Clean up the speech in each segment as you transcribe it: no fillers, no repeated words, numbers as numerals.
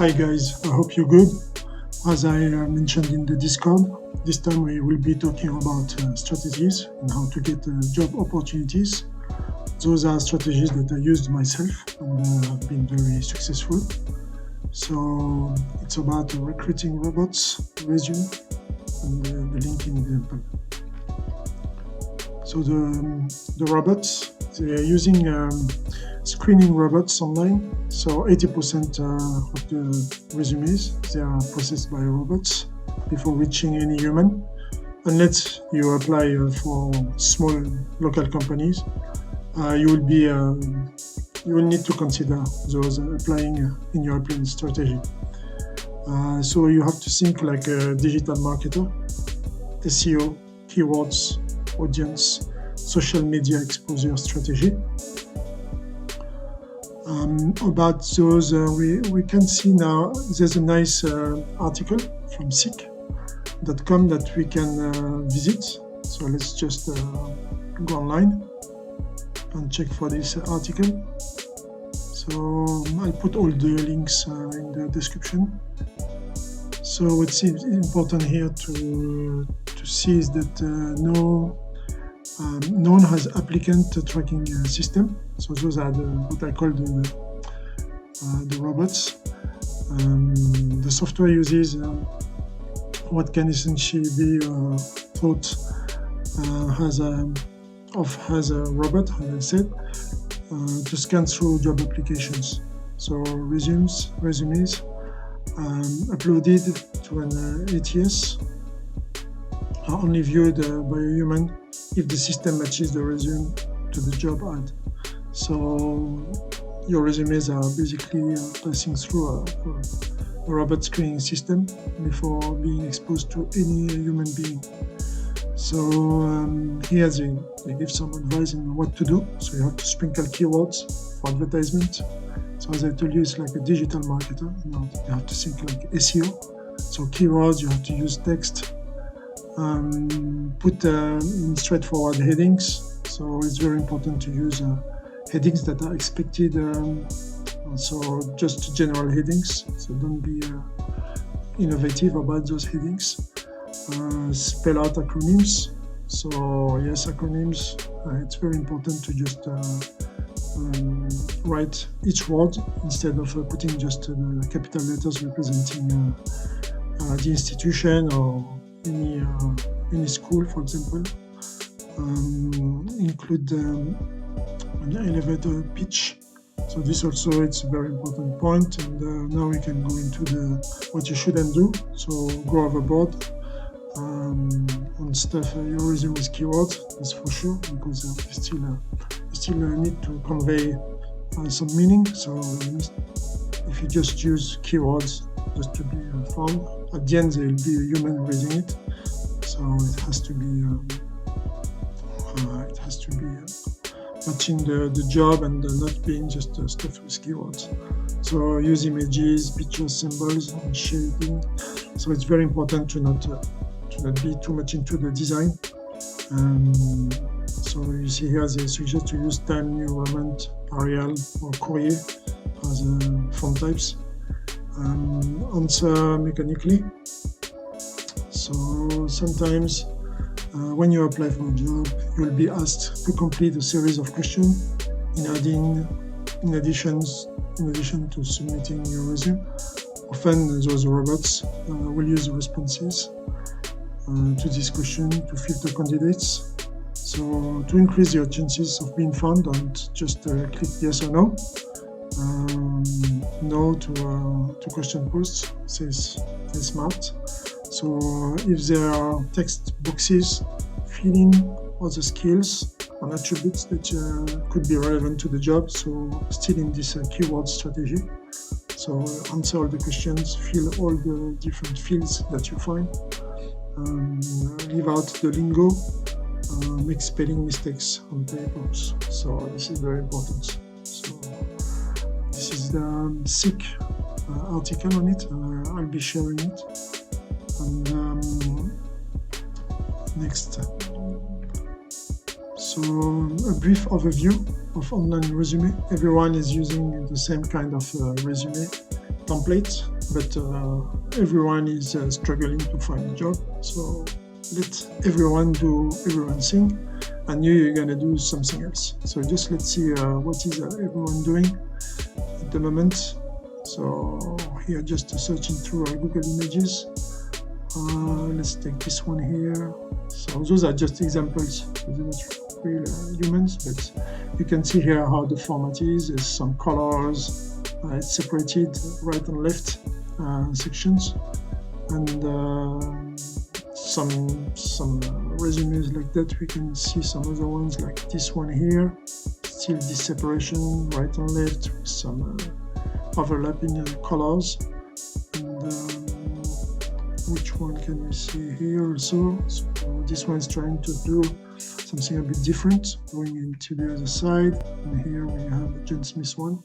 Hi guys, I hope you're good. As I mentioned in the Discord, this time we will be talking about strategies and how to get job opportunities. Those are strategies that I used myself and have been very successful. So it's about recruiting robots, resume, and the link in the example. So the robots, they're using screening robots online. So 80% of the resumes, they are processed by robots before reaching any human. Unless you apply for small local companies, you will need to consider those applying in your applying strategy. So you have to think like a digital marketer, SEO, keywords, audience, social media exposure strategy. About those, we can see now there's a nice article from seek.com that we can visit. So let's just go online and check for this article. So I'll put all the links in the description. So what's important here to see is that no one has applicant tracking system. So those are what I call the robots. The software uses what can essentially be thought as a robot, as I said, to scan through job applications. So resumes uploaded to an ATS are only viewed by a human if the system matches the resume to the job ad. So your resumes are basically passing through a robot screening system before being exposed to any human being. So here they give some advice on what to do. So you have to sprinkle keywords for advertisement. So as I told you, it's like a digital marketer. You have to think like SEO. So keywords, you have to use text. Put in straightforward headings. So it's very important to use headings that are expected. So just general headings. So don't be innovative about those headings. Spell out acronyms. So yes, acronyms. It's very important to just write each word instead of putting just the capital letters representing the institution or any school, for example. Include an elevator pitch. So this also it's a very important point. And now we can go into what you shouldn't do. So go overboard on stuff. Your resume is keywords, that's for sure, because you still need to convey some meaning. So if you just use keywords just to be found, at the end there will be a human reading it. So it has to be matching the job and not being just stuff with keywords. So use images, pictures, symbols, and shading. So it's very important to not be too much into the design. So you see here they suggest to use Time New Roman, Arial, or Courier as font types. Answer mechanically. So sometimes when you apply for a job, you'll be asked to complete a series of questions in addition to submitting your resume. Often those robots will use responses to this question to filter candidates. So to increase your chances of being found, don't just click yes or no. No to question posts, says smart. So if there are text boxes, fill in other skills and attributes that could be relevant to the job. So still in this keyword strategy. So answer all the questions, fill all the different fields that you find. Leave out the lingo, make spelling mistakes on papers. So this is very important. So this is the Seek article on it. I'll be sharing it. And next. So a brief overview of online resume. Everyone is using the same kind of resume. template, but everyone is struggling to find a job. So let everyone do everyone's thing, and you're gonna do something else. So just let's see what is everyone doing at the moment. So here, just searching through our Google Images. Let's take this one here. So those are just examples. They're not real humans, but you can see here how the format is. There's some colors. It's separated right and left sections, and some resumes like that. We can see some other ones like this one here. Still this separation right and left with some overlapping colors. And which one can we see here also? So this one is trying to do something a bit different, going into the other side. And here we have the John Smith one.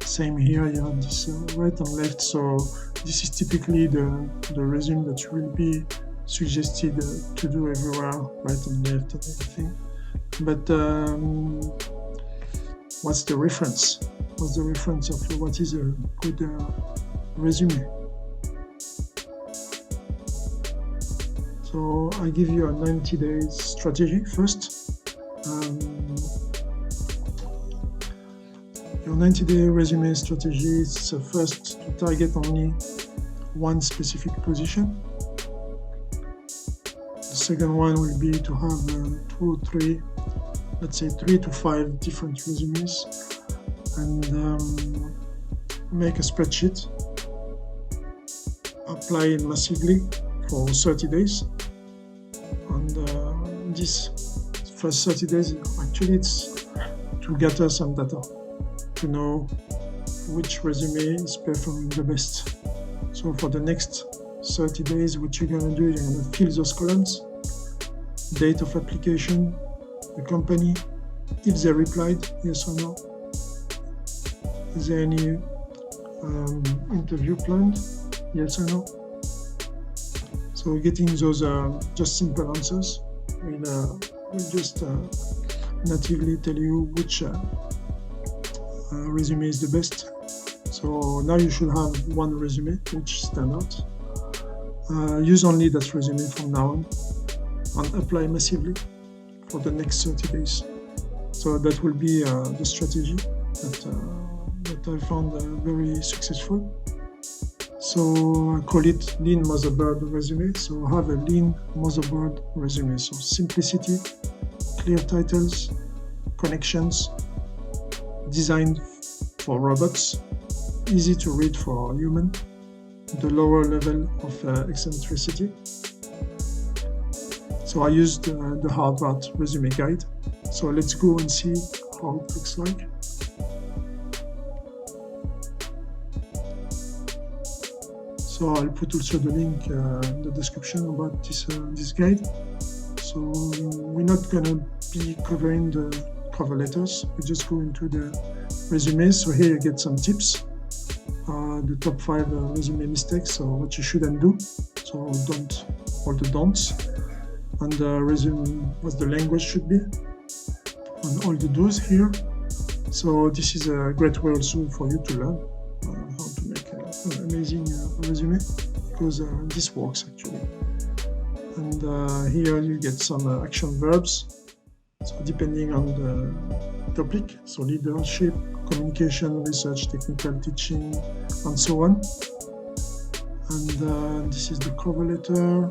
Same here, you have this right and left. So this is typically the resume that will be suggested to do everywhere, right and left and everything. But what's the reference? What's the reference of what is a good resume? So I give you a 90 days strategy first. Your 90-day resume strategy is first to target only one specific position. The second one will be to have 2 or 3, let's say 3 to 5 different resumes, and make a spreadsheet, apply it massively for 30 days. And this first 30 days, actually it's to gather some data, to know which resume is performing the best. So for the next 30 days, what you're going to do, you're going to fill those columns, date of application, the company, if they replied, yes or no. Is there any interview planned, yes or no? So getting those just simple answers will just natively tell you which resume is the best. So now you should have one resume which stands out. Use only that resume from now on and apply massively for the next 30 days. So that will be the strategy that I found very successful. So I call it lean motherboard resume. So have a lean motherboard resume. So simplicity, clear titles, connections, designed for robots, easy to read for human, the lower level of eccentricity. So I used the Harvard resume guide. So let's go and see how it looks like. So I'll put also the link in the description about this guide. So we're not gonna be covering the cover letters. We just go into the resumes. So here you get some tips. The top 5 resume mistakes, so what you shouldn't do. So don't, all the don'ts. And resume, what the language should be. And all the do's here. So this is a great way also for you to learn how to make an amazing resume, because this works actually. And here you get some action verbs. So depending on the topic, so leadership, communication, research, technical teaching, and so on. And this is the cover letter.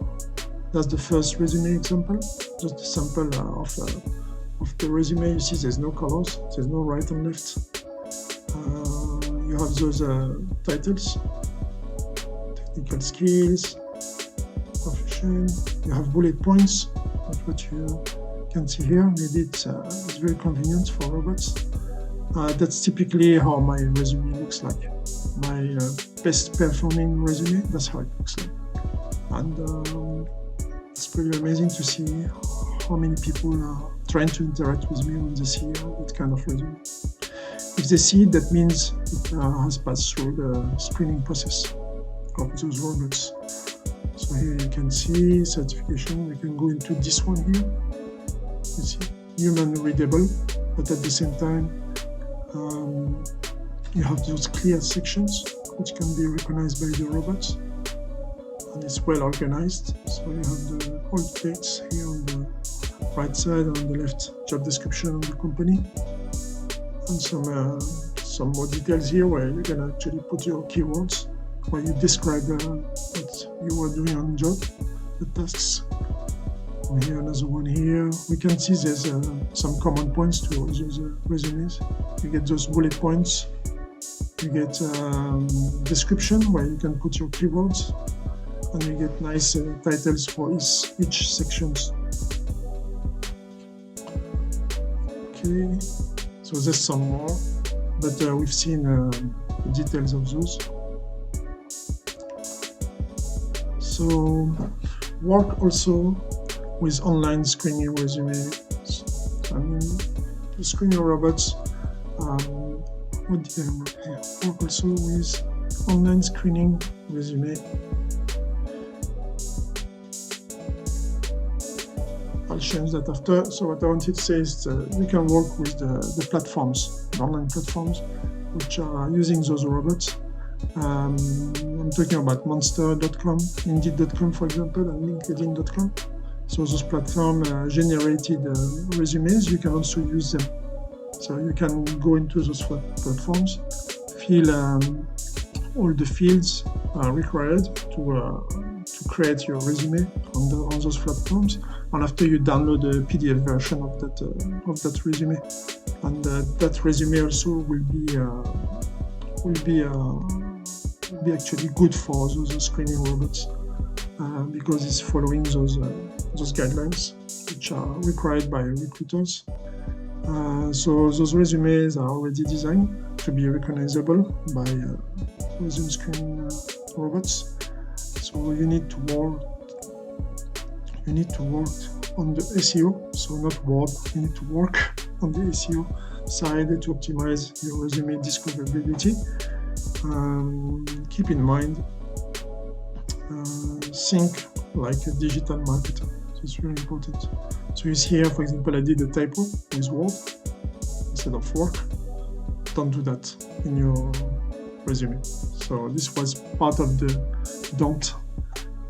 That's the first resume example, just a sample of the resume. You see there's no colors, there's no right and left. You have those titles, technical skills, profession. You have bullet points, that's what you can see here. Maybe it's very convenient for robots. That's typically how my resume looks like. My best performing resume, that's how it looks like. And it's pretty amazing to see how many people are trying to interact with me when they see that kind of resume. If they see it, that means it has passed through the screening process of those robots. So here you can see certification. We can go into this one here. You see, human readable, but at the same time, You have those clear sections which can be recognized by the robots, and it's well organized. So you have all the dates here on the right side, and on the left, job description of the company, and some more details here where you can actually put your keywords, where you describe what you were doing on the job, the tasks. And here, another one here. We can see there's some common points to all those resumes. You get those bullet points. You get description where you can put your keywords, and you get nice titles for each sections. Okay, so there's some more, but we've seen the details of those. So work also with online screening resumes. I mean, the screening robots. What did I work here? Work also with online screening resume. I'll change that after. So what I wanted to say is we can work with the platforms, the online platforms, which are using those robots. I'm talking about Monster.com, Indeed.com, for example, and LinkedIn.com. So those platforms generated resumes. You can also use them. So you can go into those platforms, fill all the fields required to create your resume on those platforms. And after you download the PDF version of that resume, and that resume also will be actually good for those screening robots because it's following those guidelines which are required by recruiters. So those resumes are already designed to be recognizable by resume screening robots. So you need to work on the SEO. So not work, you need to work on the SEO side to optimize your resume discoverability. Keep in mind, think like a digital marketer. So it's really important. So you see here, for example, I did a typo with Word instead of work. Don't do that in your resume. So this was part of the don't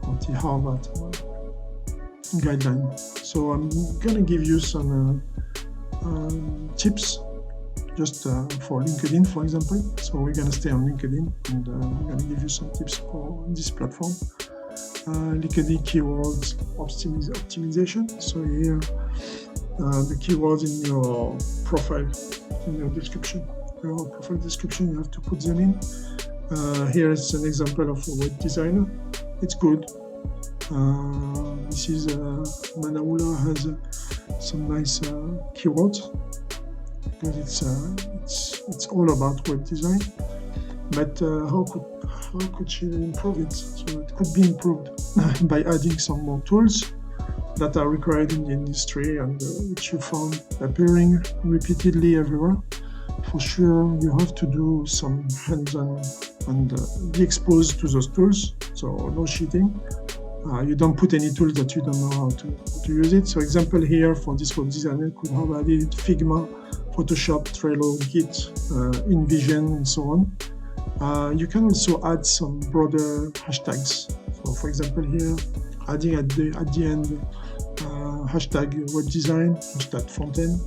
of the Harvard guideline. So I'm gonna give you some tips just for LinkedIn, for example. So we're gonna stay on LinkedIn, and I'm gonna give you some tips for this platform. LinkedIn keywords optimization. So here, the keywords in your profile, in your description, your profile description, you have to put them in. Here is an example of a web designer. It's good. This is Manaula has some nice keywords because it's all about web design. But how could she improve it? So it could be improved by adding some more tools that are required in the industry and which you found appearing repeatedly everywhere. For sure, you have to do some hands-on and be exposed to those tools. So no cheating. You don't put any tools that you don't know how to use it. So example here for this web designer could have added Figma, Photoshop, Trello, Git, InVision, and so on. You can also add some broader hashtags. So for example here, adding at the end hashtag web design, hashtag frontend.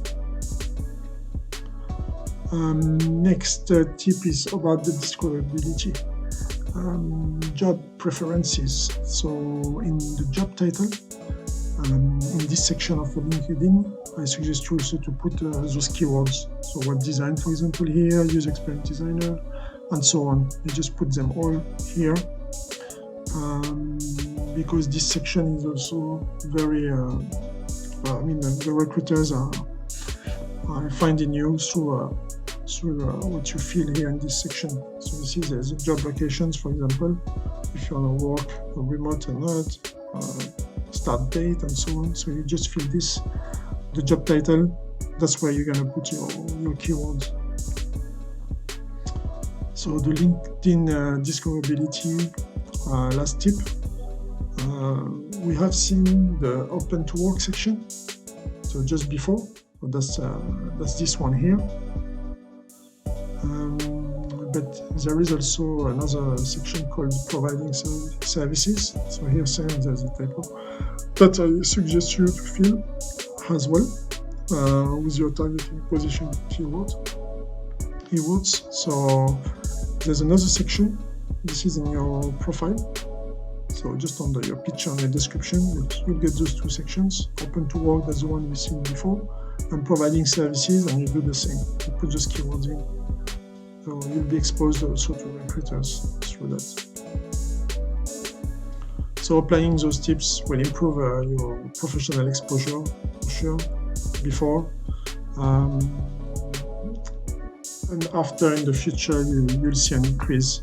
Next tip is about the discoverability. Job preferences. So in the job title, in this section of LinkedIn, I suggest you also to put those keywords. So web design, for example, here, user experience designer, and so on. You just put them all here because this section is also very, the recruiters are finding you through what you feel here in this section. So you see there's job locations, for example, if you want to work remote or not, start date and so on. So you just fill this, the job title, that's where you're going to put your keywords. So the LinkedIn discoverability, last tip, we have seen the open to work section. So just before, so that's this one here. but there is also another section called providing services. So here saying there's a typo that I suggest you to fill as well with your targeting position keywords. So there's another section. This is in your profile. So just under your picture and your description, you'll get those two sections. Open to work, that's the one we've seen before, and providing services, and you do the same. You put those keywords in. So you'll be exposed also to recruiters through that. So applying those tips will improve your professional exposure, for sure, before. And after, in the future, you'll see an increase.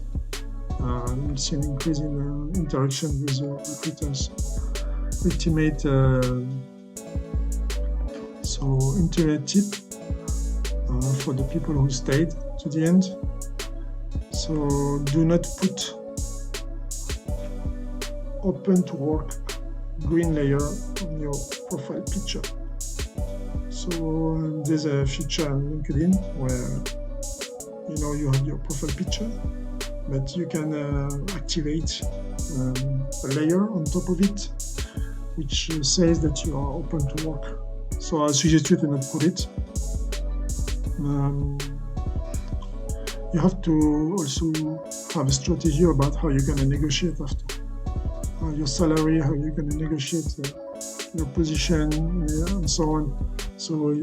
You'll see an increase in interaction with recruiters. Ultimate tip for the people who stayed to the end. So do not put open to work green layer on your profile picture. So there's a feature on LinkedIn where you have your profile picture, but you can activate a layer on top of it which says that you are open to work. So I suggest you to not put it. You have to also have a strategy about how you're going to negotiate after. Your salary, how you're going to negotiate your position, and so on. So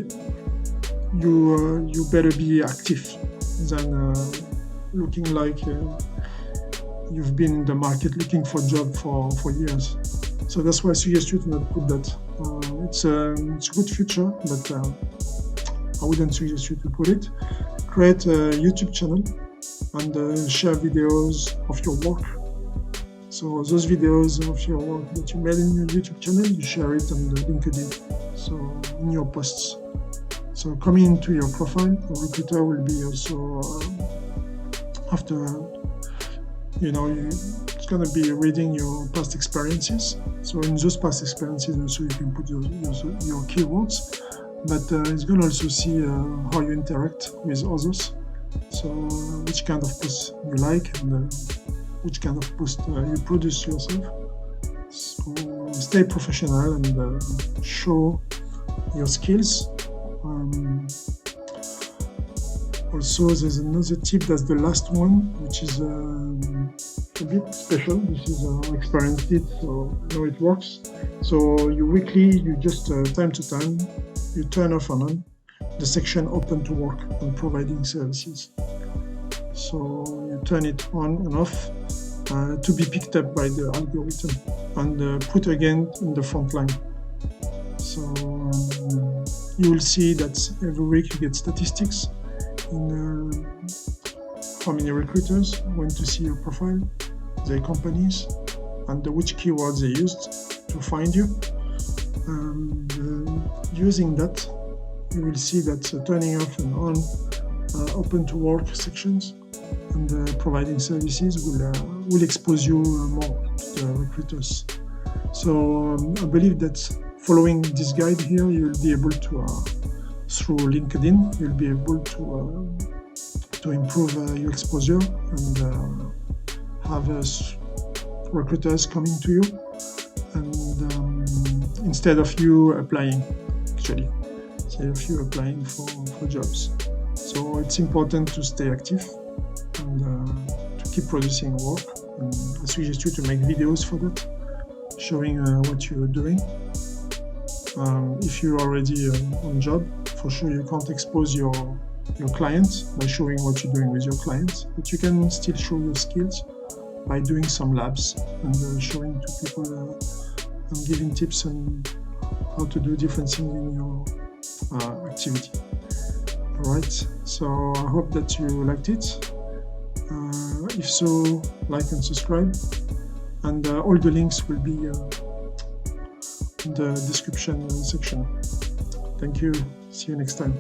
you better be active than looking like you've been in the market looking for a job for years. So that's why I suggest you to not put that. It's a good feature, but I wouldn't suggest you to put it. Create a YouTube channel and share videos of your work. So those videos of your work that you made in your YouTube channel, you share it on LinkedIn, so in your posts. So coming into your profile, the recruiter will be also after, it's going to be reading your past experiences. So in those past experiences also you can put your keywords, but it's going to also see how you interact with others. So which kind of posts you like and which kind of post you produce yourself. So stay professional and show your skills. Also, there's another tip, that's the last one, which is a bit special. This is I experienced it, so I know it works. So you just time to time, you turn off and on the section open to work and providing services. So you turn it on and off to be picked up by the algorithm and put again in the front line. So you will see that every week you get statistics in how many recruiters went to see your profile, their companies, and which keywords they used to find you. And using that, you will see that turning off and on open to work sections and providing services will expose you more to the recruiters. So I believe that following this guide here, you'll be able to, through LinkedIn, you'll be able to improve your exposure and have recruiters coming to you, and instead of you applying, for jobs. So it's important to stay active and to keep producing work. And I suggest you to make videos for that, showing what you're doing. If you're already on job, for sure you can't expose your clients by showing what you're doing with your clients, but you can still show your skills by doing some labs and showing to people and giving tips on how to do different things in your activity. Alright, so I hope that you liked it. If so, like and subscribe, and all the links will be in the description section. Thank you. See you next time.